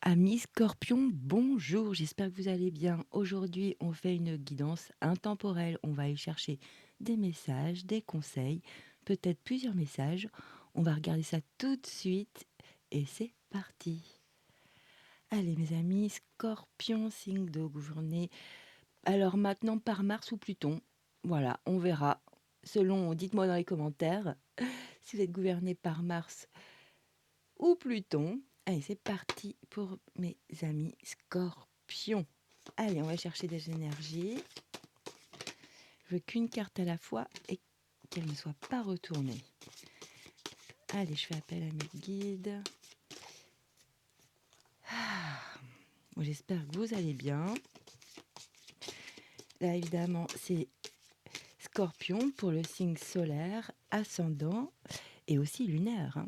Amis Scorpion, bonjour, j'espère que vous allez bien. Aujourd'hui, on fait une guidance intemporelle. On va aller chercher des messages, des conseils, peut-être plusieurs messages. On va regarder ça tout de suite et c'est parti. Allez, mes amis, Scorpion, signe de gouverner. Alors maintenant, par Mars ou Pluton, voilà, on verra. Selon, dites-moi dans les commentaires si vous êtes gouverné par Mars ou Pluton. Allez, c'est parti pour mes amis Scorpions. Allez, on va chercher des énergies. Je veux qu'une carte à la fois et qu'elle ne soit pas retournée. Allez, je fais appel à mes guides. Bon, j'espère que vous allez bien. Là, évidemment, c'est Scorpion pour le signe solaire, ascendant et aussi lunaire.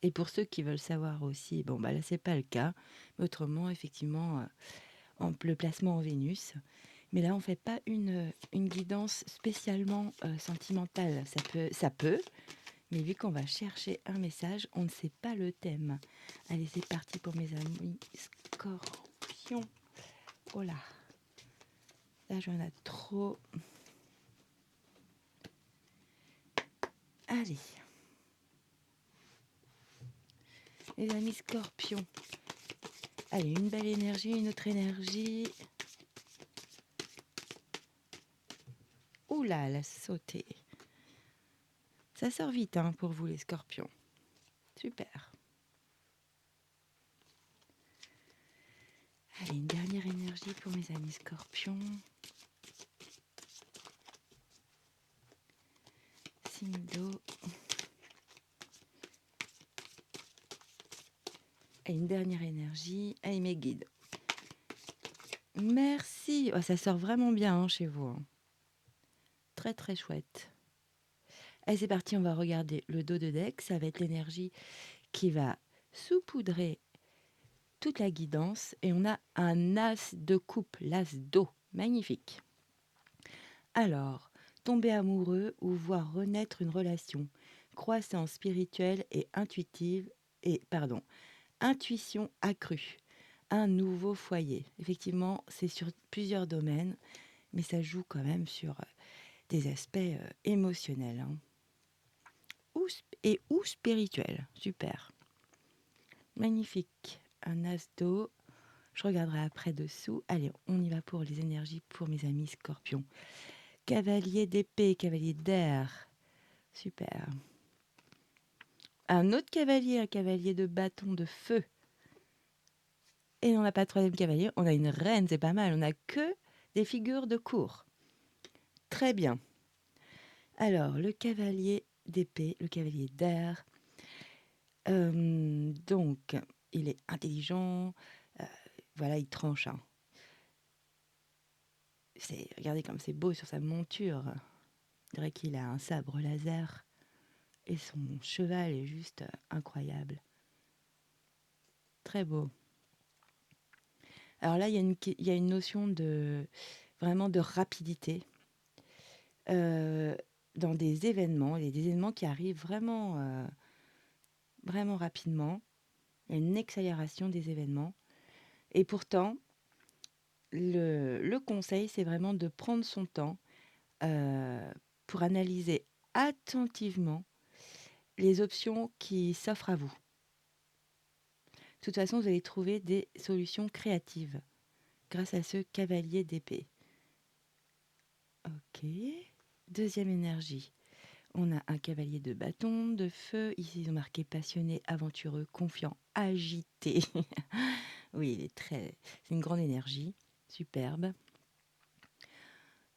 Et pour ceux qui veulent savoir aussi, bon, bah là, c'est pas le cas. Mais autrement, effectivement, le placement en Vénus. Mais là, on fait pas une guidance spécialement sentimentale. Ça peut, mais vu qu'on va chercher un message, on ne sait pas le thème. Allez, c'est parti pour mes amis Scorpions. Oh là, j'en ai trop. Allez, mes amis Scorpions. Allez, une belle énergie, une autre énergie. Oh là, elle a sauté. Ça sort vite hein, pour vous les Scorpions. Super. Allez, une dernière énergie pour mes amis Scorpions. Signe d'eau. Et une dernière énergie. Allez, mes guides. Merci. Oh, ça sort vraiment bien hein, chez vous. Hein. Très, très chouette. Allez, c'est parti. On va regarder le dos de deck. Ça va être l'énergie qui va saupoudrer toute la guidance. Et on a un as de coupe, l'as d'eau. Magnifique. Alors, tomber amoureux ou voir renaître une relation. Croissance spirituelle et intuitive. Intuition accrue. Un nouveau foyer. Effectivement, c'est sur plusieurs domaines, mais ça joue quand même sur des aspects émotionnels hein. ou spirituels. Super. Magnifique. Un as d'eau. Je regarderai après dessous. Allez, on y va pour les énergies pour mes amis scorpions. Cavalier d'épée, cavalier d'air. Super. Un autre cavalier, un cavalier de bâton de feu. Et on n'a pas de troisième cavalier, on a une reine, c'est pas mal. On n'a que des figures de cour. Très bien. Alors, le cavalier d'épée, le cavalier d'air. Donc, il est intelligent. euh, voilà, il tranche. Hein. Regardez comme c'est beau sur sa monture. On dirait qu'il a un sabre laser. Et son cheval est juste incroyable. Très beau. Alors là, il y a une notion de vraiment de rapidité euh, dans des événements. Il y a des événements qui arrivent vraiment rapidement. Il y a une accélération des événements. Et pourtant, le conseil, c'est vraiment de prendre son temps pour analyser attentivement les options qui s'offrent à vous. De toute façon, vous allez trouver des solutions créatives grâce à ce cavalier d'épée. Ok. Deuxième énergie. On a un cavalier de bâton, de feu. Ici, ils ont marqué passionné, aventureux, confiant, agité. Oui, c'est une grande énergie. Superbe.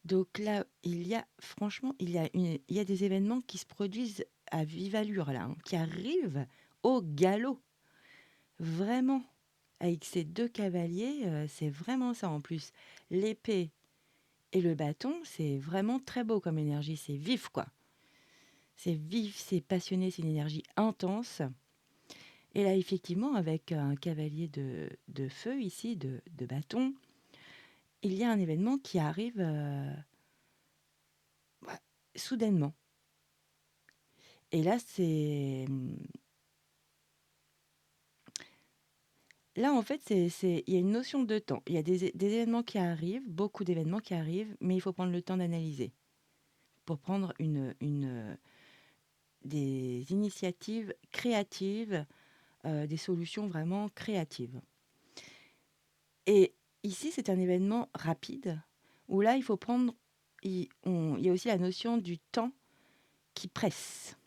Donc là, franchement, il y a des événements qui se produisent à vive allure, là, hein, qui arrivent au galop. Vraiment. Avec ces deux cavaliers, c'est vraiment ça en plus. L'épée et le bâton, c'est vraiment très beau comme énergie. C'est vif, quoi. C'est vif, c'est passionné, c'est une énergie intense. Et là, effectivement, avec un cavalier de feu ici, de bâton, il y a un événement qui arrive ouais, soudainement. Et là, Là, en fait, il y a une notion de temps. Il y a des événements qui arrivent, beaucoup d'événements qui arrivent, mais il faut prendre le temps d'analyser pour prendre des initiatives créatives, des solutions vraiment créatives. Et ici, c'est un événement rapide où là, il faut prendre. Il y a aussi la notion du temps qui presse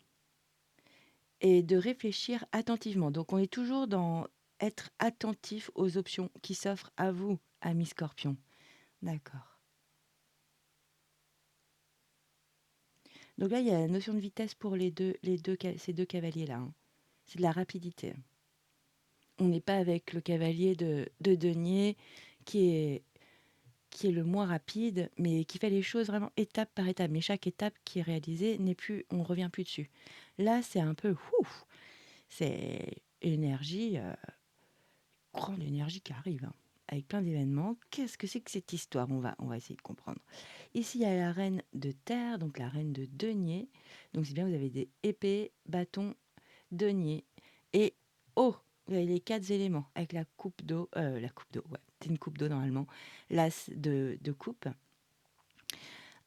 et de réfléchir attentivement. Donc, on est toujours dans être attentif aux options qui s'offrent à vous, ami Scorpion. D'accord. Donc là, il y a la notion de vitesse pour ces deux cavaliers-là, hein. C'est de la rapidité. On n'est pas avec le cavalier de denier qui est, qui est le moins rapide, mais qui fait les choses vraiment étape par étape. Mais chaque étape qui est réalisée n'est plus, on revient plus dessus. Là, c'est un peu, ouf, c'est énergie, grande énergie qui arrive, hein, avec plein d'événements. Qu'est-ce que c'est que cette histoire? On va essayer de comprendre. Ici, il y a la reine de terre, donc la reine de denier. Donc c'est bien, vous avez des épées, bâtons, denier et eau. Vous avez les quatre éléments avec la coupe d'eau, ouais, c'est une coupe d'eau normalement, l'as de coupe.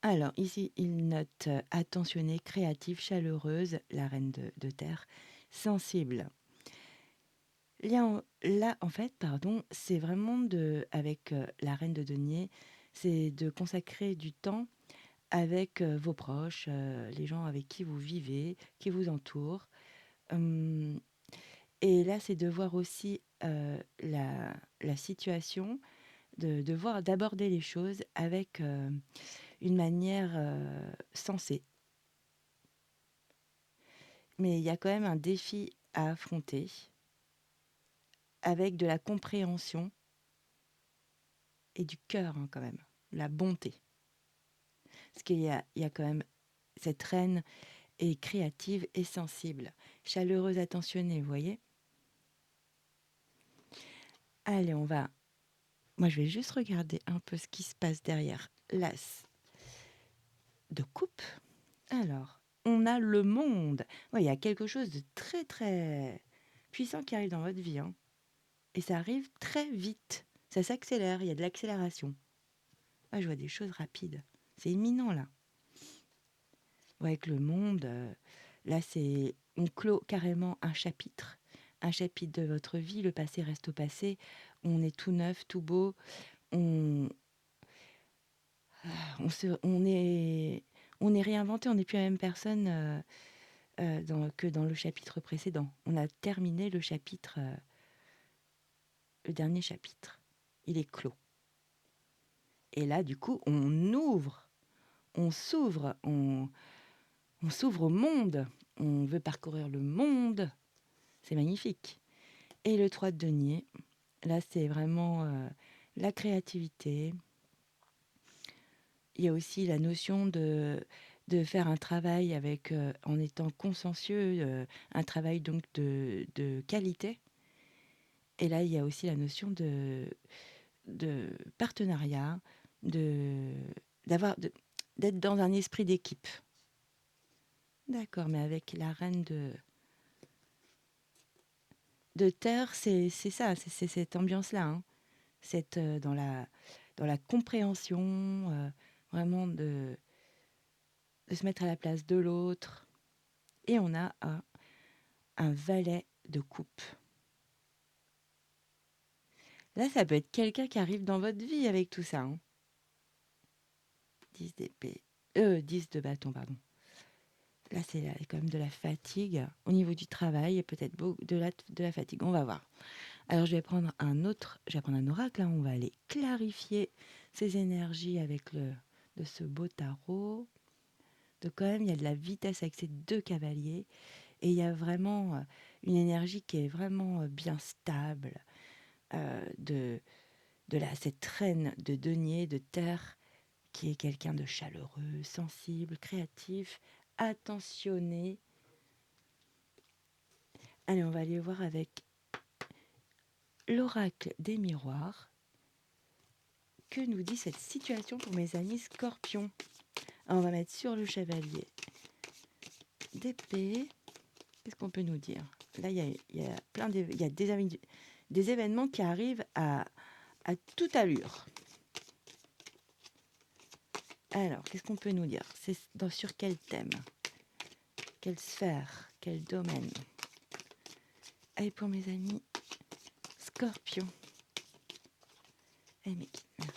Alors ici, il note attentionnée, créative, chaleureuse, la reine de terre, sensible. Là, en fait, pardon, c'est vraiment avec la reine de denier, c'est de consacrer du temps avec vos proches, les gens avec qui vous vivez, qui vous entourent. Hum, et là, c'est de voir aussi la situation, de voir, d'aborder les choses avec une manière sensée. Mais il y a quand même un défi à affronter avec de la compréhension et du cœur, hein, quand même, la bonté. Parce qu'il y a quand même cette reine est créative et sensible, chaleureuse, attentionnée, vous voyez. Allez, moi, je vais juste regarder un peu ce qui se passe derrière l'as de coupe. Alors, on a le monde. Ouais, il y a quelque chose de très, très puissant qui arrive dans votre vie, hein. Et ça arrive très vite. Ça s'accélère, il y a de l'accélération. Ouais, je vois des choses rapides. C'est imminent, là. Ouais, avec le monde, là, on clôt carrément un chapitre. Un chapitre de votre vie. Le passé reste au passé. On est tout neuf, tout beau. On, on est réinventé. On n'est plus la même personne que dans le chapitre précédent. On a terminé le dernier chapitre. Il est clos. Et là, du coup, on s'ouvre, on s'ouvre au monde. On veut parcourir le monde. C'est magnifique. Et le 3 de denier, là, c'est vraiment la créativité. Il y a aussi la notion de faire un travail en étant consciencieux, un travail donc de qualité. Et là, il y a aussi la notion de partenariat, de, d'avoir, d'être dans un esprit d'équipe. D'accord, mais avec la reine de terre, c'est ça, c'est cette ambiance-là, hein. Dans la compréhension, vraiment de se mettre à la place de l'autre. Et on a un valet de coupe. Là, ça peut être quelqu'un qui arrive dans votre vie avec tout ça, hein. 10 d'épée. 10 de bâton, pardon. Là, c'est quand même de la fatigue. Au niveau du travail, et peut-être de la fatigue. On va voir. Alors, je vais prendre un oracle, hein. On va aller clarifier ces énergies avec de ce beau tarot. Donc, quand même, il y a de la vitesse avec ces deux cavaliers. Et il y a vraiment une énergie qui est vraiment bien stable. Cette reine de denier, de terre, qui est quelqu'un de chaleureux, sensible, créatif, attentionné. Allez, on va aller voir avec l'oracle des miroirs. Que nous dit cette situation pour mes amis scorpions? Alors, on va mettre sur le chevalier d'épée. Qu'est-ce qu'on peut nous dire? Là, il y a plein il y a des événements qui arrivent à toute allure. Alors, qu'est-ce qu'on peut nous dire? C'est sur quel thème? Quelle sphère? Quel domaine? Allez, pour mes amis Scorpion. Allez, mec, merci.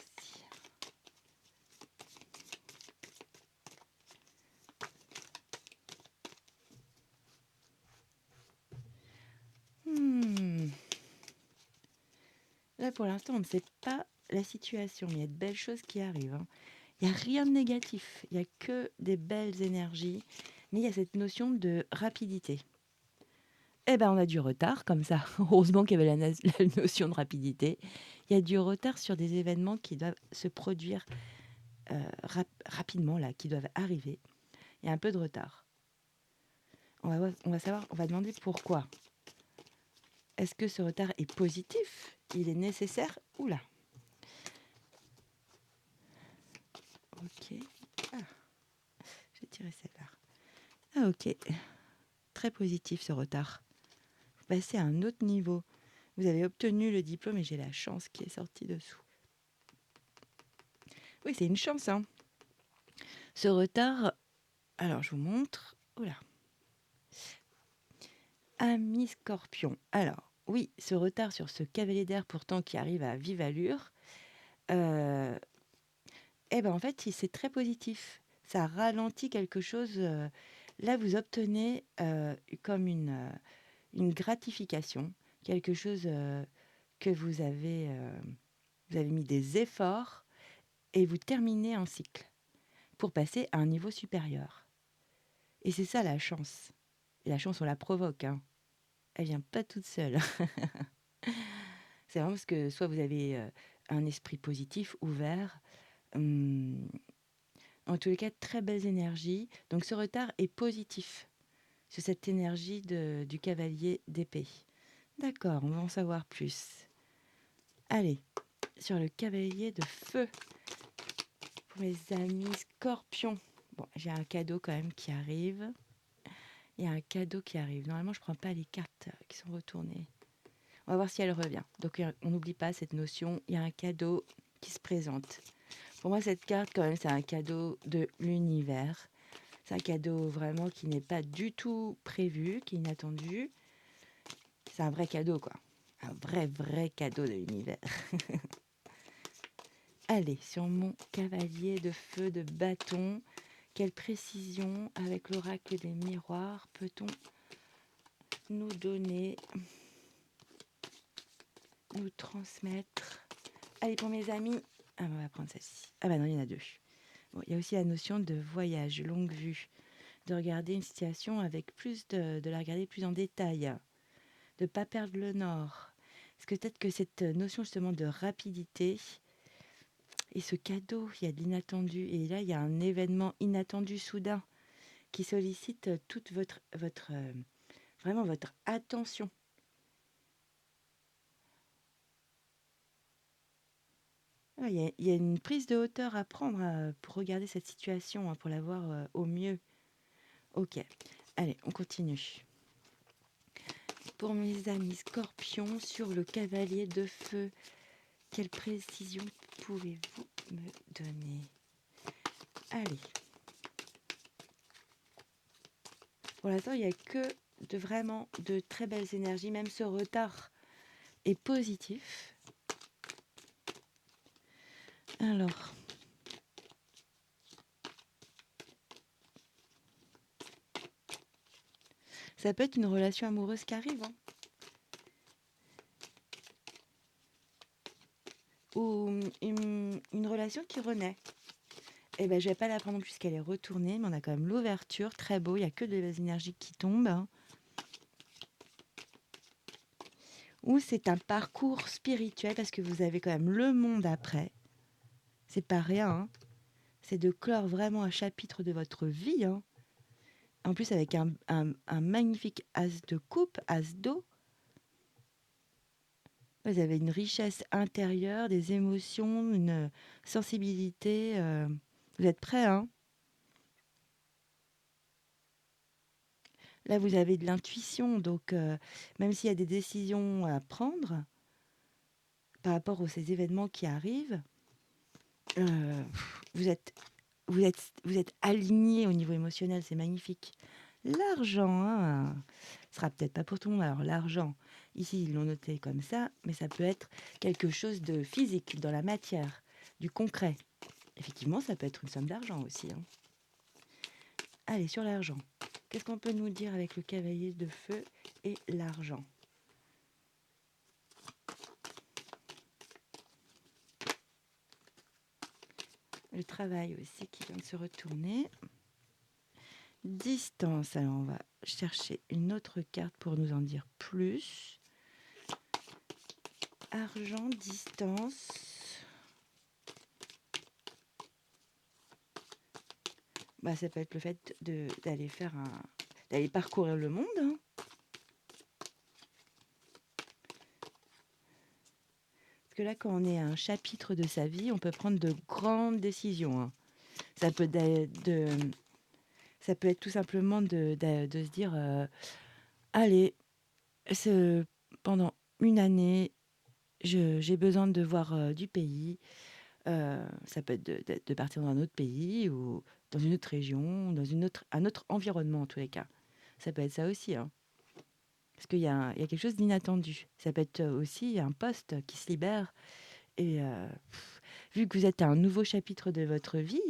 Là, pour l'instant, on ne sait pas la situation, mais il y a de belles choses qui arrivent, hein. Il n'y a rien de négatif, il n'y a que des belles énergies, mais il y a cette notion de rapidité. Eh ben, on a du retard, comme ça. Heureusement qu'il y avait la notion de rapidité. Il y a du retard sur des événements qui doivent se produire rapidement, là, qui doivent arriver. Il y a un peu de retard. On va savoir, on va demander pourquoi. Est-ce que ce retard est positif? Il est nécessaire? Oula. Ok. Ah, j'ai tiré celle-là. Ah, ok. Très positif ce retard. Vous passez à un autre niveau. Vous avez obtenu le diplôme et j'ai la chance qui est sortie dessous. Oui, c'est une chance, hein. Ce retard, alors je vous montre. Oula. Ami Scorpion. Alors, oui, ce retard sur ce cavalier d'air pourtant qui arrive à vive allure, eh ben en fait, c'est très positif. Ça ralentit quelque chose. Là, vous obtenez comme une gratification, quelque chose que vous avez mis des efforts et vous terminez un cycle pour passer à un niveau supérieur. Et c'est ça la chance. Et la chance, on la provoque, hein. Elle vient pas toute seule. C'est vraiment parce que soit vous avez un esprit positif, ouvert, en tous les cas, très belles énergies. Donc ce retard est positif sur cette énergie du cavalier d'épée. D'accord, on va en savoir plus. Allez, sur le cavalier de feu, pour mes amis scorpions. Bon, j'ai un cadeau quand même qui arrive. Il y a un cadeau qui arrive. Normalement, je ne prends pas les cartes qui sont retournées. On va voir si elle revient. Donc, on n'oublie pas cette notion. Il y a un cadeau qui se présente. Pour moi, cette carte, quand même, c'est un cadeau de l'univers. C'est un cadeau vraiment qui n'est pas du tout prévu, qui est inattendu. C'est un vrai cadeau, quoi. Un vrai cadeau de l'univers. Allez, sur mon cavalier de feu de bâton, quelle précision avec l'oracle des miroirs peut-on nous donner, nous transmettre? Allez, pour mes amis, on va prendre celle-ci. Ah bah non, il y en a deux. Bon, il y a aussi la notion de voyage, longue vue, de regarder une situation avec plus de la regarder plus en détail, de ne pas perdre le nord. Parce que peut-être que cette notion justement de rapidité et ce cadeau, il y a de l'inattendu. Et là, il y a un événement inattendu soudain qui sollicite toute vraiment votre attention. Ah, il y a une prise de hauteur à prendre pour regarder cette situation, pour la voir au mieux. Ok, allez, on continue. Pour mes amis scorpions, sur le cavalier de feu, quelle précision pouvez-vous me donner? Allez. Pour l'instant, il n'y a que vraiment de très belles énergies. Même ce retard est positif. Alors, ça peut être une relation amoureuse qui arrive, hein. Ou une relation qui renaît. Eh ben, je vais pas la prendre non plus puisqu'elle est retournée, mais on a quand même l'ouverture, très beau, il n'y a que des énergies qui tombent, hein. Ou c'est un parcours spirituel parce que vous avez quand même le monde après. C'est pas rien, hein. C'est de clore vraiment un chapitre de votre vie, hein. En plus avec un magnifique as de coupe, as d'eau. Vous avez une richesse intérieure, des émotions, une sensibilité. Vous êtes prêts, hein? Là, vous avez de l'intuition, donc même s'il y a des décisions à prendre, par rapport aux ces événements qui arrivent, heu, vous êtes vous êtes alignés au niveau émotionnel, c'est magnifique. L'argent, hein, sera peut-être pas pour tout le monde. Alors l'argent, ici, ils l'ont noté comme ça, mais ça peut être quelque chose de physique, dans la matière, du concret. Effectivement, ça peut être une somme d'argent aussi, hein. Allez, sur l'argent. Qu'est-ce qu'on peut nous dire avec le cavalier de feu et l'argent? Le travail aussi qui vient de se retourner. Distance, alors on va chercher une autre carte pour nous en dire plus. Argent, distance. Bah, ça peut être le fait d'aller parcourir le monde, hein. Parce que là, quand on est à un chapitre de sa vie, on peut prendre de grandes décisions, hein. Ça peut, ça peut être tout simplement de se dire, allez, pendant une année, j'ai besoin de voir du pays. Ça peut être de partir dans un autre pays ou dans une autre région, un autre environnement en tous les cas. Ça peut être ça aussi, hein. Parce qu'il y a quelque chose d'inattendu. Ça peut être aussi un poste qui se libère. Et vu que vous êtes à un nouveau chapitre de votre vie,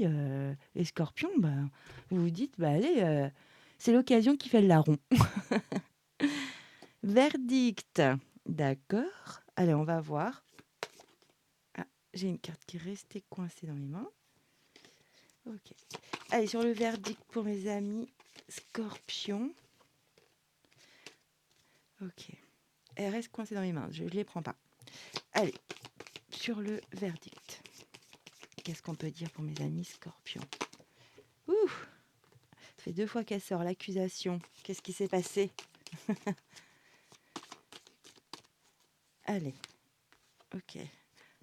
les scorpions, bah, vous vous dites, bah, allez, c'est l'occasion qui fait le larron. Verdict. D'accord. Allez, on va voir. Ah, j'ai une carte qui est restée coincée dans mes mains. Ok. Allez, sur le verdict pour mes amis scorpions. Ok. Elle reste coincée dans mes mains. Je ne les prends pas. Allez, sur le verdict. Qu'est-ce qu'on peut dire pour mes amis scorpions? Ouh, ça fait 2 fois qu'elle sort l'accusation. Qu'est-ce qui s'est passé? Allez, ok.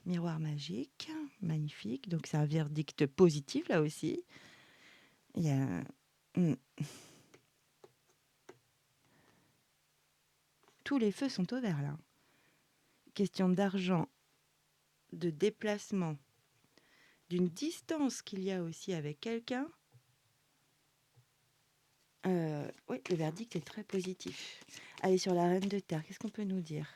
Miroir magique, magnifique. Donc c'est un verdict positif là aussi. Il y a... Hmm. Tous les feux sont au vert là. Question d'argent, de déplacement, d'une distance qu'il y a aussi avec quelqu'un. Oui, le verdict est très positif. Allez, sur la reine de terre, qu'est-ce qu'on peut nous dire?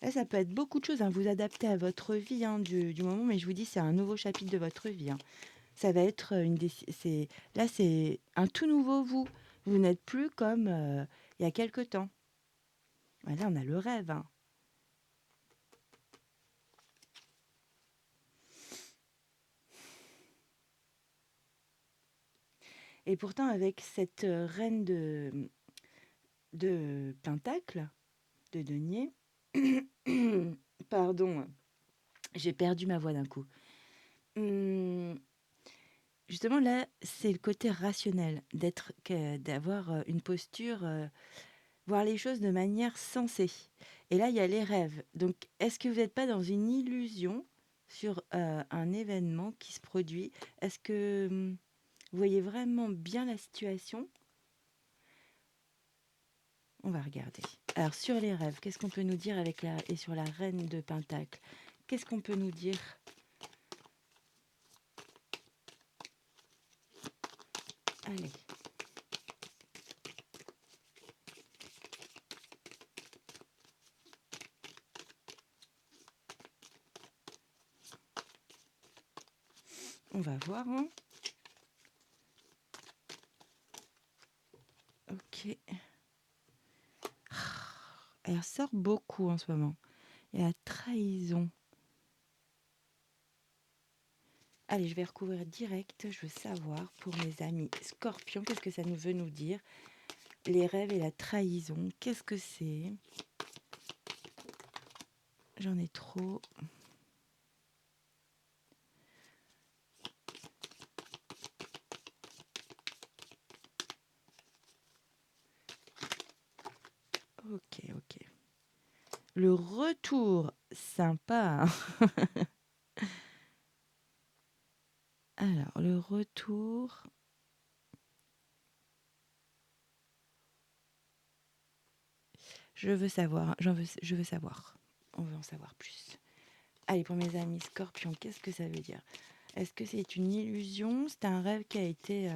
Là, ça peut être beaucoup de choses, hein. Vous adapter à votre vie, hein, du moment, mais je vous dis, c'est un nouveau chapitre de votre vie, hein. Ça va être là, c'est un tout nouveau vous. Vous n'êtes plus comme il y a quelque temps. Ouais, là, on a le rêve, hein. Et pourtant, avec cette reine de Pentacle, de denier, pardon, j'ai perdu ma voix d'un coup. Justement, là, c'est le côté rationnel, d'avoir une posture, voir les choses de manière sensée. Et là, il y a les rêves. Donc, est-ce que vous n'êtes pas dans une illusion sur un événement qui se produit? Est-ce que vous voyez vraiment bien la situation? On va regarder. Alors, sur les rêves, qu'est-ce qu'on peut nous dire et sur la reine de Pentacle? Qu'est-ce qu'on peut nous dire? Allez. On va voir, hein. Ok. Elle sort beaucoup en ce moment. Et la trahison. Allez, je vais recouvrir direct. Je veux savoir pour mes amis scorpions, qu'est-ce que ça nous veut nous dire? Les rêves et la trahison, qu'est-ce que c'est? J'en ai trop. Ok, ok. Le retour, sympa, hein. Alors, le retour. Je veux savoir, je veux savoir. On veut en savoir plus. Allez, pour mes amis scorpions, qu'est-ce que ça veut dire? Est-ce que c'est une illusion? C'est un rêve qui a été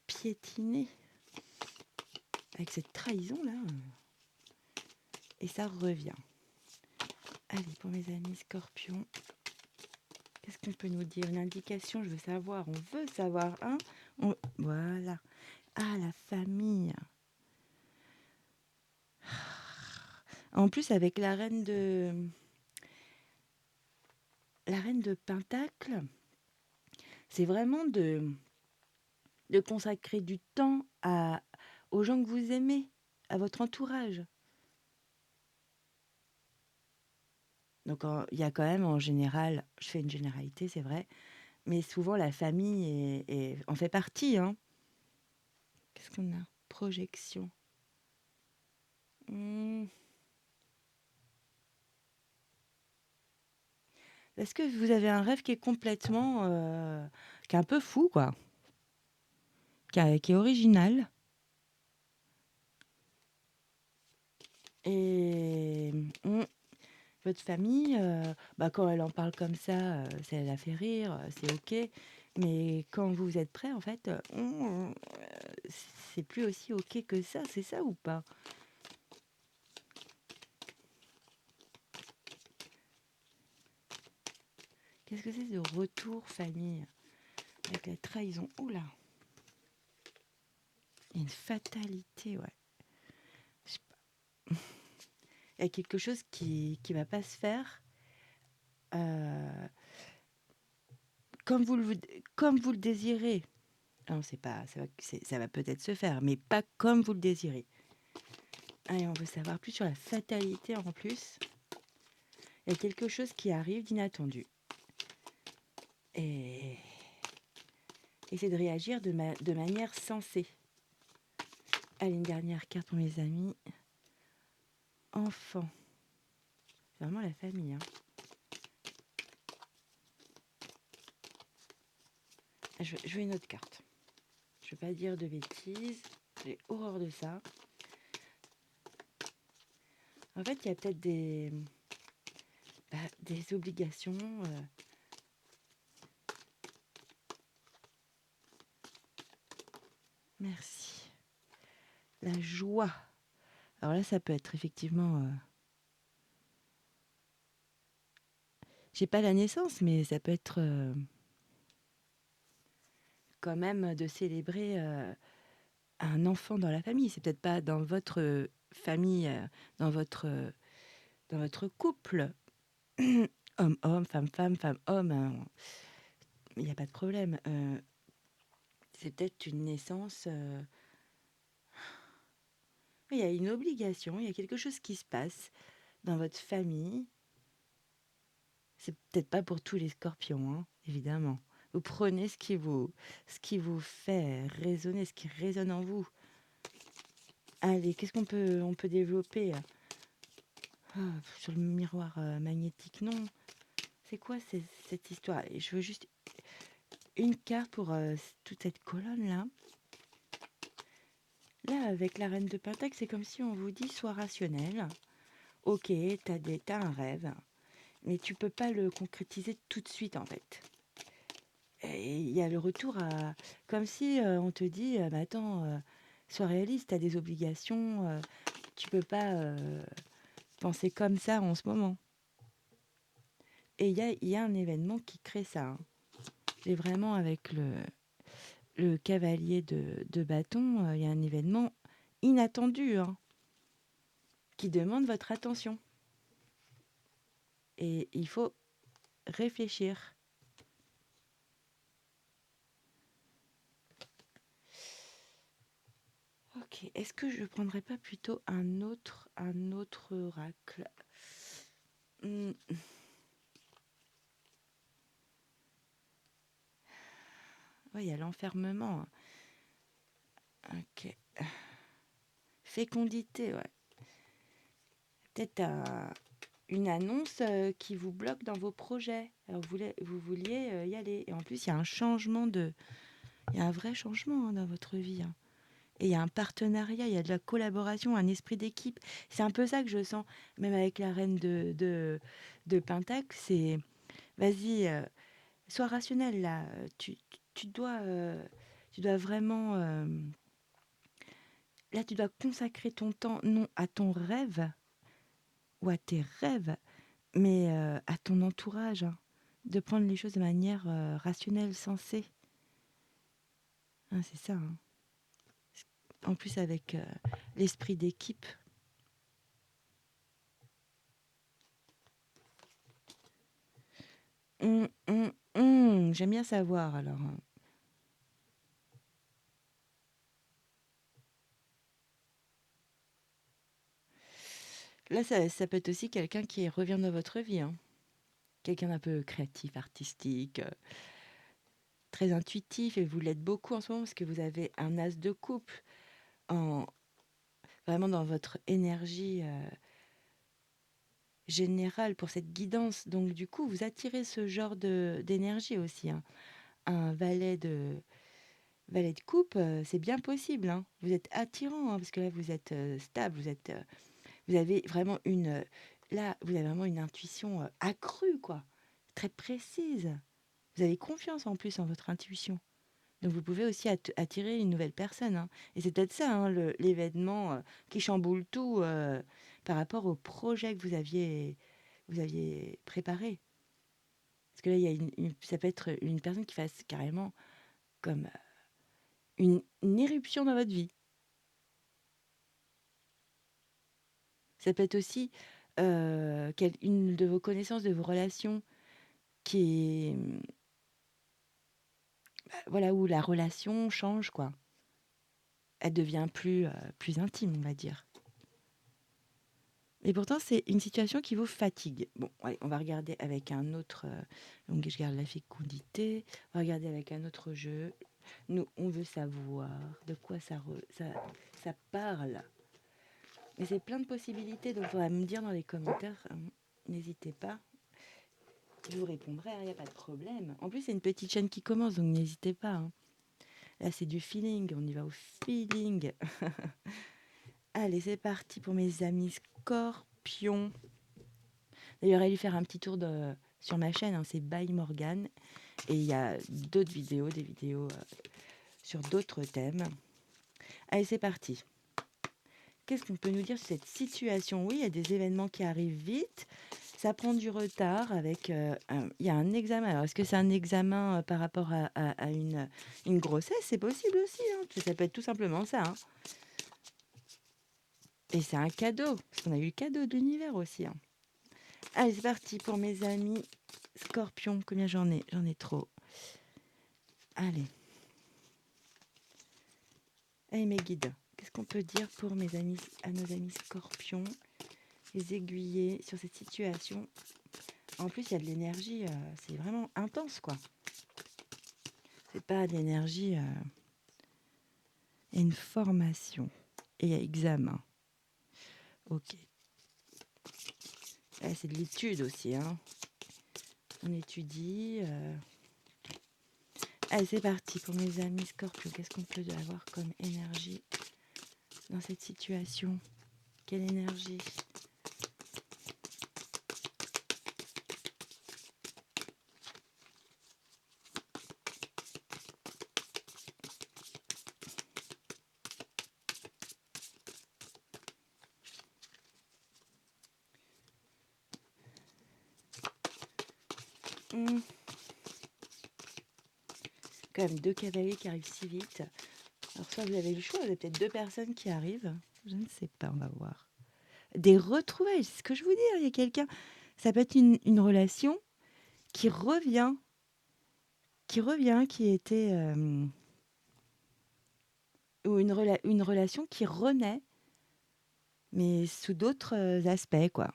piétiné avec cette trahison-là? Et ça revient. Allez, pour mes amis scorpions, qu'est-ce qu'on peut nous dire? Une indication, je veux savoir. On veut savoir, hein? Voilà. Ah, la famille. En plus, avec la reine de Pentacle, c'est vraiment de consacrer du temps aux gens que vous aimez, à votre entourage. Donc, il y a quand même, en général, je fais une généralité, c'est vrai, mais souvent la famille en fait partie, hein. Qu'est-ce qu'on a? Projection. Hmm. Est-ce que vous avez un rêve qui est complètement, qui est un peu fou, quoi, qui est original et votre famille, bah, quand elle en parle comme ça la fait rire, c'est OK. Mais quand vous êtes prêts, en fait, c'est plus aussi OK que ça, c'est ça ou pas? Qu'est-ce que c'est ce retour famille? Avec la trahison. Ouh là! Il y a une fatalité, ouais. Je sais pas. Il y a quelque chose qui va pas se faire, heu, comme comme vous le désirez. Non, c'est pas ça va peut-être se faire, mais pas comme vous le désirez. Allez, on veut savoir plus sur la fatalité en plus. Il y a quelque chose qui arrive d'inattendu. Et essayer de réagir de manière sensée. Allez, une dernière carte pour mes amis. Enfant. C'est vraiment la famille, hein. Je veux une autre carte. Je veux pas dire de bêtises. J'ai horreur de ça. En fait, il y a peut-être des obligations. Merci. La joie. Alors là, ça peut être effectivement... j'ai pas la naissance, mais ça peut être quand même de célébrer un enfant dans la famille. C'est peut-être pas dans votre famille, dans votre, dans votre couple. Homme-homme, femme-femme, femme-homme, hein, il n'y a pas de problème. C'est peut-être une naissance. Il y a une obligation, il y a quelque chose qui se passe dans votre famille. C'est peut-être pas pour tous les scorpions, hein, évidemment. Vous prenez ce qui vous fait résonner, ce qui résonne en vous. Allez, qu'est-ce on peut développer sur le miroir magnétique? Non. C'est quoi cette histoire? Et je veux juste une carte pour toute cette colonne-là. Là, avec la reine de Pentacle, c'est comme si on vous dit sois rationnel. Ok, t'as un rêve, mais tu peux pas le concrétiser tout de suite en fait. Et il y a le retour à... Comme si on te dit, bah attends, sois réaliste, t'as des obligations, tu peux pas penser comme ça en ce moment. Et il y a un événement qui crée ça, hein. Et vraiment avec le cavalier de bâton, il y a un événement inattendu, hein, qui demande votre attention. Et il faut réfléchir. Ok, est-ce que je ne prendrais pas plutôt un autre oracle? Hmm. Ouais, il y a l'enfermement, hein. Ok. Fécondité, ouais. Peut-être une annonce qui vous bloque dans vos projets. Alors vous vouliez y aller. Et en plus, il y a un changement de... Il y a un vrai changement, hein, dans votre vie, hein. et il y a un partenariat, il y a de la collaboration, un esprit d'équipe. C'est un peu ça que je sens, même avec la reine de Pentacle, c'est vas-y, sois rationnel là, tu tu dois vraiment, là, tu dois consacrer ton temps, non à ton rêve ou à tes rêves, mais à ton entourage, hein. De prendre les choses de manière rationnelle, sensée. Hein, c'est ça, hein. En plus, avec l'esprit d'équipe. J'aime bien savoir alors, hein. Là, ça peut être aussi quelqu'un qui revient dans votre vie, hein. Quelqu'un d'un peu créatif, artistique, très intuitif, et vous l'êtes beaucoup en ce moment parce que vous avez un as de coupe en, vraiment dans votre énergie générale pour cette guidance. Donc, du coup, vous attirez ce genre d'énergie aussi, hein. Un valet de coupe, c'est bien possible, hein. Vous êtes attirant, hein, parce que là, vous êtes stable, vous avez vraiment là, vous avez vraiment une intuition accrue, quoi, très précise. Vous avez confiance en plus en votre intuition. Donc vous pouvez aussi attirer une nouvelle personne, hein. Et c'est peut-être ça, hein, l'événement qui chamboule tout par rapport au projet que vous aviez préparé. Parce que là, il y a ça peut être une personne qui fasse carrément comme une éruption dans votre vie. Ça peut être aussi une de vos connaissances, de vos relations qui est, voilà, où la relation change, quoi. Elle devient plus intime, on va dire. Et pourtant, c'est une situation qui vous fatigue. Bon, allez, on va regarder avec un autre. Donc, je garde la fécondité. On va regarder avec un autre jeu. Nous, on veut savoir de quoi ça parle. Mais c'est plein de possibilités, donc il faudra me dire dans les commentaires. N'hésitez pas. Je vous répondrai, il n'y a pas de problème. En plus, c'est une petite chaîne qui commence, donc n'hésitez pas, hein. Là, c'est du feeling. On y va au feeling. Allez, c'est parti pour mes amis scorpions. D'ailleurs, allez faire un petit tour sur ma chaîne, hein, c'est By Morgan. Et il y a d'autres vidéos, des vidéos sur d'autres thèmes. Allez, c'est parti. Qu'est-ce qu'on peut nous dire sur cette situation? Oui, il y a des événements qui arrivent vite. Ça prend du retard avec... il y a un examen. Alors, est-ce que c'est un examen par rapport à une grossesse? C'est possible aussi, hein. Ça peut être tout simplement ça, hein. Et c'est un cadeau, parce qu'on a eu le cadeau de l'univers aussi, hein. Allez, c'est parti pour mes amis scorpions. Combien j'en ai? J'en ai trop. Allez. Allez, mes guides. Qu'est-ce qu'on peut dire pour à nos amis scorpions? Les aiguiller sur cette situation. En plus, il y a de l'énergie. C'est vraiment intense, quoi. C'est pas de l'énergie. Il y a une formation. Et il y a examen. Ok. Là, c'est de l'étude aussi, hein. On étudie. Allez, c'est parti pour mes amis scorpions. Qu'est-ce qu'on peut avoir comme énergie dans cette situation? Quelle énergie? Quand même deux cavaliers qui arrivent si vite. Alors soit vous avez le choix, vous avez peut-être deux personnes qui arrivent. Je ne sais pas, on va voir. Des retrouvailles, c'est ce que je vous dis. Il y a quelqu'un, ça peut être une relation qui revient, qui était... ou une relation qui renaît, mais sous d'autres aspects, quoi.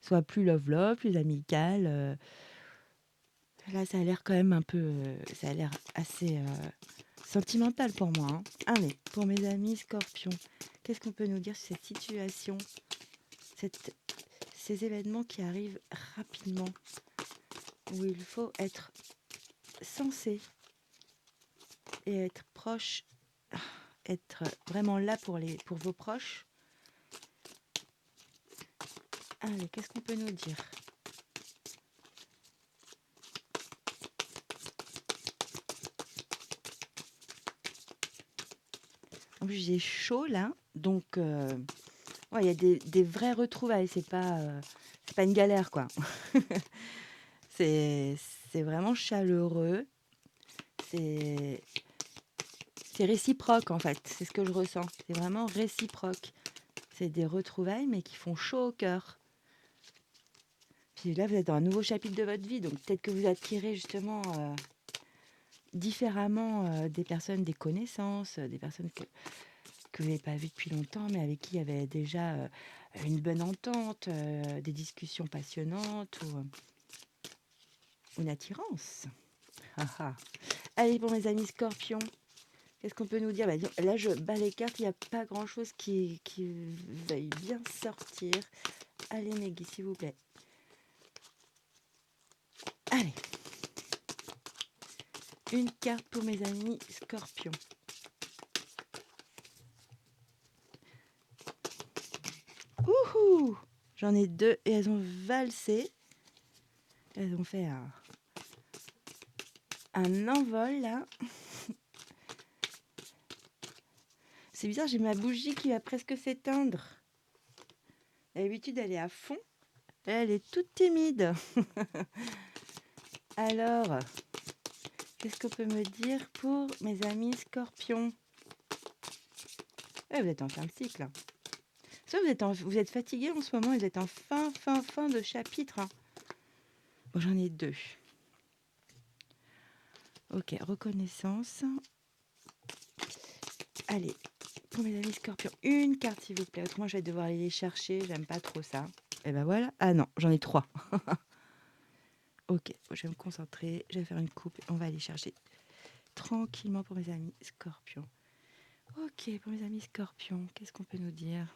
Soit plus love-love, plus amical. Là, ça a l'air quand même un peu... ça a l'air assez sentimental pour moi, hein. Allez, pour mes amis scorpions, qu'est-ce qu'on peut nous dire sur cette situation, ces événements qui arrivent rapidement, où il faut être sensé et être proche être vraiment là pour vos proches. Allez, qu'est-ce qu'on peut nous dire? En plus, j'ai chaud là, donc ouais, il y a des vraies retrouvailles. C'est pas une galère, quoi. C'est c'est vraiment chaleureux. C'est c'est réciproque, en fait. C'est ce que je ressens. C'est vraiment réciproque. C'est des retrouvailles, mais qui font chaud au cœur. Puis là, vous êtes dans un nouveau chapitre de votre vie, donc peut-être que vous attirez justement différemment des personnes, des connaissances, des personnes que vous n'avez pas vues depuis longtemps, mais avec qui il y avait déjà une bonne entente, des discussions passionnantes ou une attirance. Ah ah. Allez, pour mes amis scorpions, qu'est-ce qu'on peut nous dire? Bah, là, je bats les cartes, il n'y a pas grand-chose qui veuille bien sortir. Allez, Meggy, s'il vous plaît. Allez, une carte pour mes amis scorpions. Ouhou! J'en ai deux et elles ont valsé. Elles ont fait un envol là. C'est bizarre, j'ai ma bougie qui va presque s'éteindre. D'habitude, elle est à fond. Elle est toute timide. Alors, qu'est-ce qu'on peut me dire pour mes amis scorpions? Ouais, vous êtes en fin de cycle. Hein. Soit vous êtes fatigué en ce moment et vous êtes en fin de chapitre. Hein. Bon, j'en ai deux. Ok, reconnaissance. Allez, pour mes amis scorpions, une carte s'il vous plaît. Autrement, je vais devoir aller les chercher. J'aime pas trop ça. Et ben voilà. Ah non, j'en ai trois. Ok, je vais me concentrer. Je vais faire une coupe. On va aller chercher tranquillement pour mes amis scorpions. Ok, pour mes amis scorpions, qu'est-ce qu'on peut nous dire?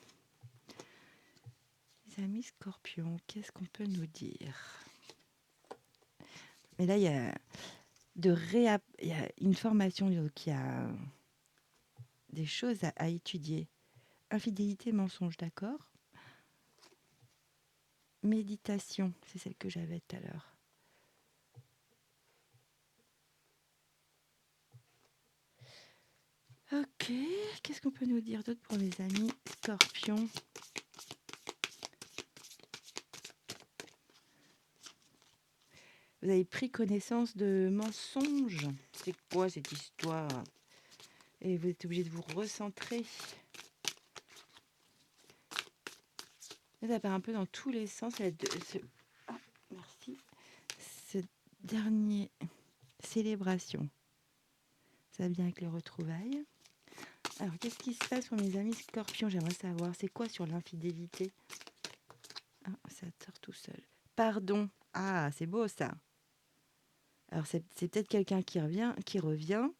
Les amis scorpions, qu'est-ce qu'on peut nous dire? Mais là, il y a il y a une formation, donc il y a des choses à étudier. Infidélité, mensonge, d'accord. Méditation, c'est celle que j'avais tout à l'heure. Ok, qu'est-ce qu'on peut nous dire d'autre pour les amis scorpions? Vous avez pris connaissance de mensonges. C'est quoi cette histoire? Et vous êtes obligé de vous recentrer. Ça part un peu dans tous les sens. Ah, merci. Ce dernier célébration, ça vient avec les retrouvailles. Alors, qu'est-ce qui se passe pour mes amis scorpions? J'aimerais savoir. C'est quoi sur l'infidélité? Ah, ça sort tout seul. Pardon. Ah, c'est beau ça. Alors, c'est peut-être quelqu'un qui revient,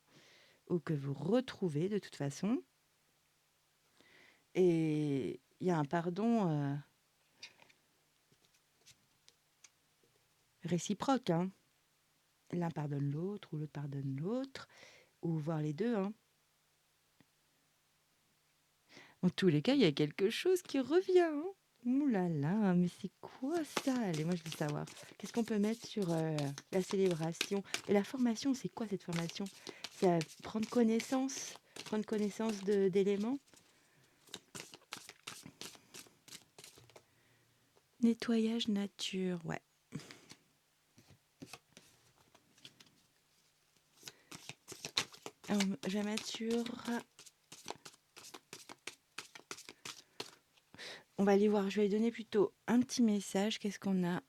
ou que vous retrouvez de toute façon. Et il y a un pardon réciproque. Hein. L'un pardonne l'autre, ou l'autre pardonne l'autre, ou voir les deux. Hein. En tous les cas, il y a quelque chose qui revient. Hein. Ouh là là, mais c'est quoi ça? Allez, moi je veux savoir. Qu'est-ce qu'on peut mettre sur la célébration? Et la formation, c'est quoi cette formation? C'est prendre connaissance d'éléments. Nettoyage nature, ouais. Alors, je vais mettre sur... On va aller voir, je vais donner plutôt un petit message. Qu'est-ce qu'on a?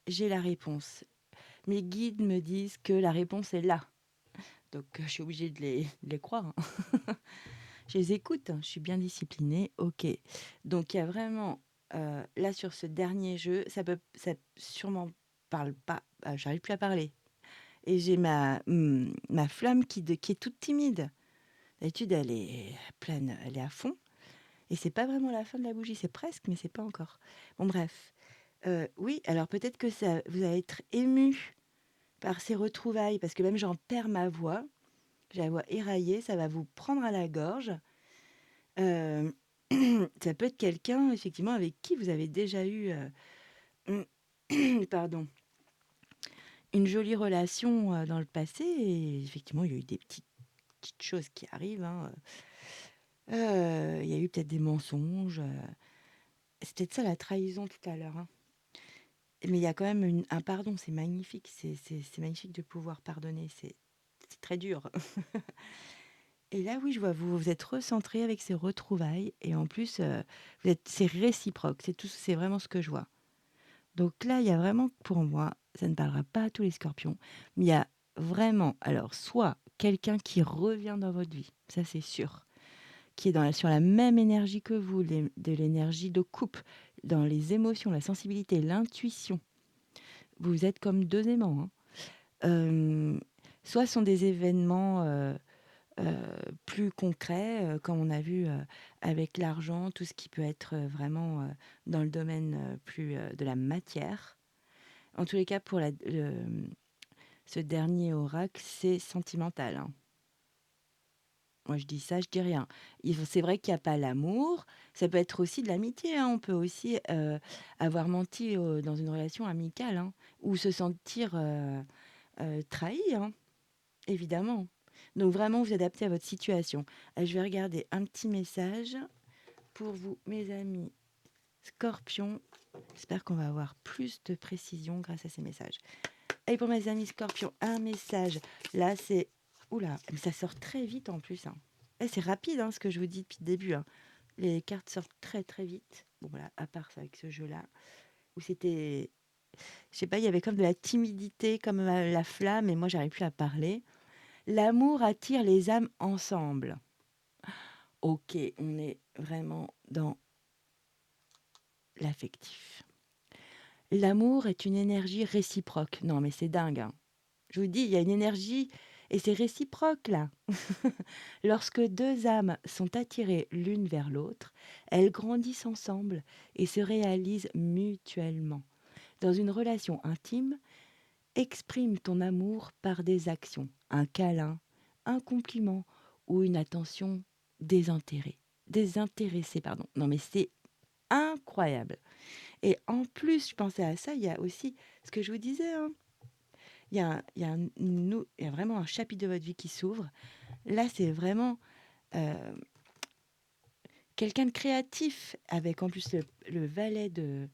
J'ai la réponse. Mes guides me disent que la réponse est là. Donc, je suis obligée de les croire. Hein. Je les écoute, hein, je suis bien disciplinée. Ok. Donc, il y a vraiment, là, sur ce dernier jeu, ça sûrement parle pas. J'arrive plus à parler. Et j'ai ma flamme qui est toute timide. D'habitude, elle est pleine, elle est à fond. Et c'est pas vraiment la fin de la bougie, c'est presque, mais c'est pas encore. Bon, bref. Oui, alors peut-être que vous allez être ému par ces retrouvailles, parce que même j'en perds ma voix. J'ai la voix éraillée, ça va vous prendre à la gorge. Hem, ça peut être quelqu'un effectivement avec qui vous avez déjà eu, pardon, une jolie relation, dans le passé et effectivement, il y a eu des petites choses qui arrivent, hein, il y a eu peut-être des mensonges, c'est peut-être ça la trahison tout à l'heure, hein. Mais il y a quand même un pardon, c'est magnifique, c'est magnifique de pouvoir pardonner, c'est très dur. Et là, oui, je vois, vous êtes recentré avec ces retrouvailles et en plus, c'est réciproque, c'est vraiment ce que je vois. Donc là, il y a vraiment, pour moi, ça ne parlera pas à tous les scorpions, mais il y a vraiment, alors, soit quelqu'un qui revient dans votre vie, ça c'est sûr, qui est sur la même énergie que vous, de l'énergie de couple, dans les émotions, la sensibilité, l'intuition. Vous êtes comme deux aimants, hein. Euh, Soit ce sont des événements plus concrets, comme on a vu avec l'argent, tout ce qui peut être vraiment dans le domaine plus de la matière. En tous les cas, pour ce dernier oracle, c'est sentimental, hein. Moi, je dis ça, je dis rien. C'est vrai qu'il n'y a pas l'amour. Ça peut être aussi de l'amitié, hein. On peut aussi avoir menti dans une relation amicale, hein, ou se sentir trahi, hein, évidemment. Donc vraiment, vous adaptez à votre situation. Je vais regarder un petit message pour vous, mes amis Scorpions. J'espère qu'on va avoir plus de précision grâce à ces messages. Et pour mes amis Scorpions, un message. Là, c'est... Oula, mais ça sort très vite en plus, hein. C'est rapide, hein, ce que je vous dis depuis le début, hein. Les cartes sortent très très vite. Bon voilà, à part ça, avec ce jeu-là, où c'était... Je sais pas, il y avait comme de la timidité, comme la flamme, et moi, j'arrive plus à parler. L'amour attire les âmes ensemble. Ok, on est vraiment dans l'affectif. L'amour est une énergie réciproque. Non, mais c'est dingue, hein. Je vous dis, il y a une énergie et c'est réciproque là. Lorsque deux âmes sont attirées l'une vers l'autre, elles grandissent ensemble et se réalisent mutuellement. Dans une relation intime, exprime ton amour par des actions, un câlin, un compliment ou une attention désintéressée, pardon. Non mais c'est incroyable. Et en plus, je pensais à ça, il y a aussi ce que je vous disais, hein. Il y a vraiment un chapitre de votre vie qui s'ouvre. Là, c'est vraiment euh, quelqu'un de créatif, avec en plus le valet de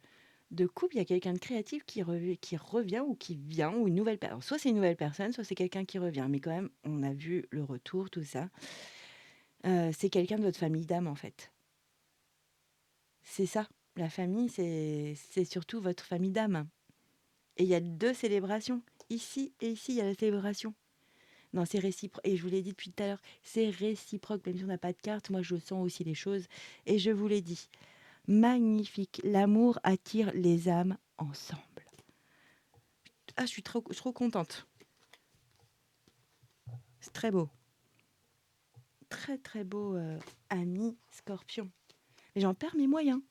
coupe. Il y a quelqu'un de créatif qui revient ou qui vient, ou une nouvelle personne. Soit c'est une nouvelle personne, soit c'est quelqu'un qui revient. Mais quand même, on a vu le retour, tout ça. C'est quelqu'un de votre famille d'âme, en fait. C'est ça. La famille, c'est surtout votre famille d'âme. Et il y a deux célébrations. Ici et ici, il y a la célébration. Non, c'est réciproque. Et je vous l'ai dit depuis tout à l'heure, c'est réciproque. Même si on n'a pas de carte, moi, je sens aussi les choses. Et je vous l'ai dit. Magnifique. L'amour attire les âmes ensemble. Ah, je suis trop contente. C'est très beau. Très, très beau, ami Scorpion. Mais j'en perds mes moyens.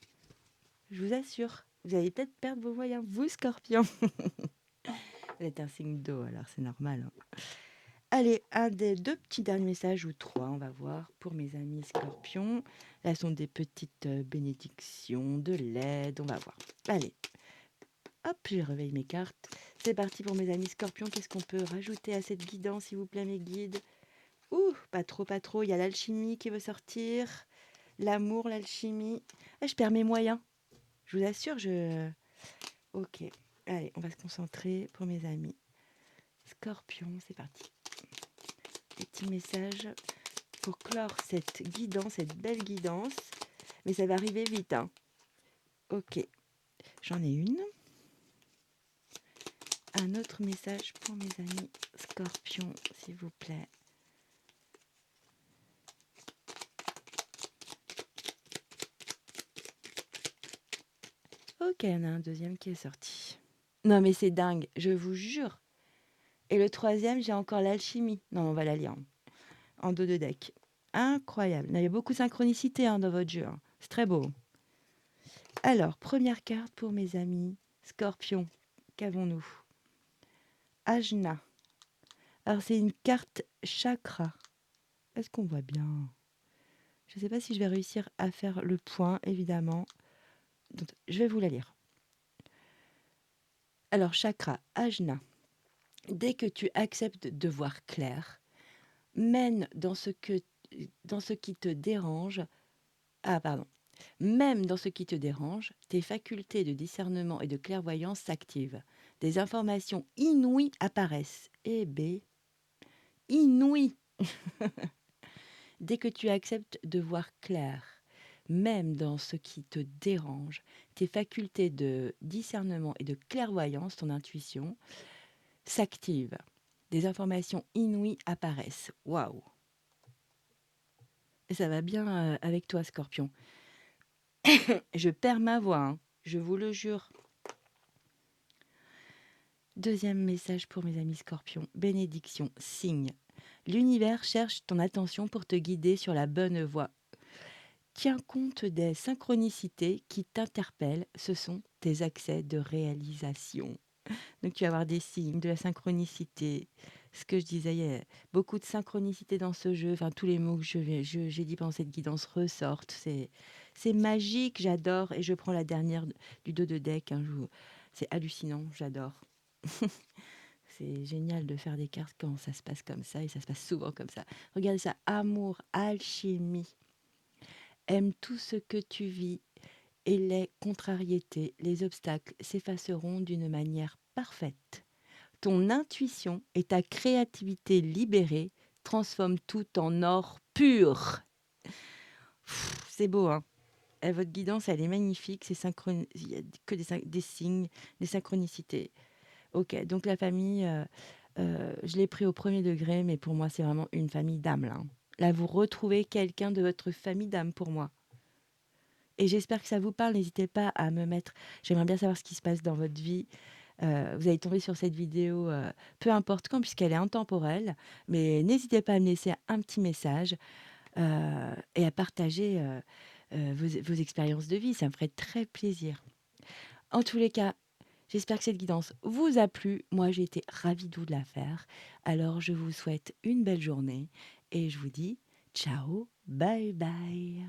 Je vous assure. Vous allez peut-être perdre vos moyens, vous, Scorpion. Vous êtes un signe d'eau, alors c'est normal, hein. Allez, un des deux petits derniers messages, ou trois, on va voir, pour mes amis Scorpions. Là sont des petites bénédictions, de l'aide, on va voir. Allez, hop, je réveille mes cartes. C'est parti pour mes amis Scorpions. Qu'est-ce qu'on peut rajouter à cette guidance, s'il vous plaît, mes guides? Ouh, pas trop, pas trop. Il y a l'alchimie qui veut sortir. L'amour, l'alchimie. Ah, je perds mes moyens. Je vous assure, je... Ok. Allez, on va se concentrer pour mes amis Scorpions. C'est parti. Petit message pour clore cette guidance, cette belle guidance. Mais ça va arriver vite, hein. Ok, j'en ai une. Un autre message pour mes amis Scorpions, s'il vous plaît. Ok, il y en a un deuxième qui est sorti. Non mais c'est dingue, je vous jure. Et le troisième, j'ai encore l'alchimie. Non, on va la lire en dos de deck. Incroyable. Il y a beaucoup de synchronicité, hein, dans votre jeu, hein. C'est très beau. Alors, première carte pour mes amis Scorpions. Qu'avons-nous? Ajna. Alors, c'est une carte chakra. Est-ce qu'on voit bien? Je ne sais pas si je vais réussir à faire le point, évidemment. Donc, je vais vous la lire. Alors, chakra, ajna. Dès que tu acceptes de voir clair, mène dans ce qui te dérange. Ah, pardon. Même dans ce qui te dérange, tes facultés de discernement et de clairvoyance s'activent. Des informations inouïes apparaissent. Eh B, inouïes. Dès que tu acceptes de voir clair, même dans ce qui te dérange, tes facultés de discernement et de clairvoyance, ton intuition, s'activent. Des informations inouïes apparaissent. Waouh! Et ça va bien avec toi, Scorpion. Je perds ma voix, hein, je vous le jure. Deuxième message pour mes amis Scorpions. Bénédiction, signe. L'univers cherche ton attention pour te guider sur la bonne voie. Tiens compte des synchronicités qui t'interpellent, ce sont tes accès de réalisation. Donc tu vas avoir des signes, de la synchronicité. Ce que je disais, il y a beaucoup de synchronicité dans ce jeu. Enfin, tous les mots que j'ai dit pendant cette guidance ressortent. C'est magique, j'adore. Et je prends la dernière du dos de deck. Hein, c'est hallucinant, j'adore. C'est génial de faire des cartes quand ça se passe comme ça. Et ça se passe souvent comme ça. Regardez ça, amour, alchimie. Aime tout ce que tu vis et les contrariétés, les obstacles s'effaceront d'une manière parfaite. Ton intuition et ta créativité libérée transforment tout en or pur. C'est beau, hein? Et votre guidance, elle est magnifique. Il y a que des signes, des synchronicités. Ok, donc la famille, je l'ai pris au premier degré, mais pour moi, c'est vraiment une famille d'âme, là, hein. Là, vous retrouvez quelqu'un de votre famille d'âme pour moi. Et j'espère que ça vous parle. N'hésitez pas à me mettre. J'aimerais bien savoir ce qui se passe dans votre vie. Vous allez tomber sur cette vidéo, peu importe quand, puisqu'elle est intemporelle. Mais n'hésitez pas à me laisser un petit message et à partager vos expériences de vie. Ça me ferait très plaisir. En tous les cas, j'espère que cette guidance vous a plu. Moi, j'ai été ravie de vous la faire. Alors, je vous souhaite une belle journée et je vous dis ciao, bye bye.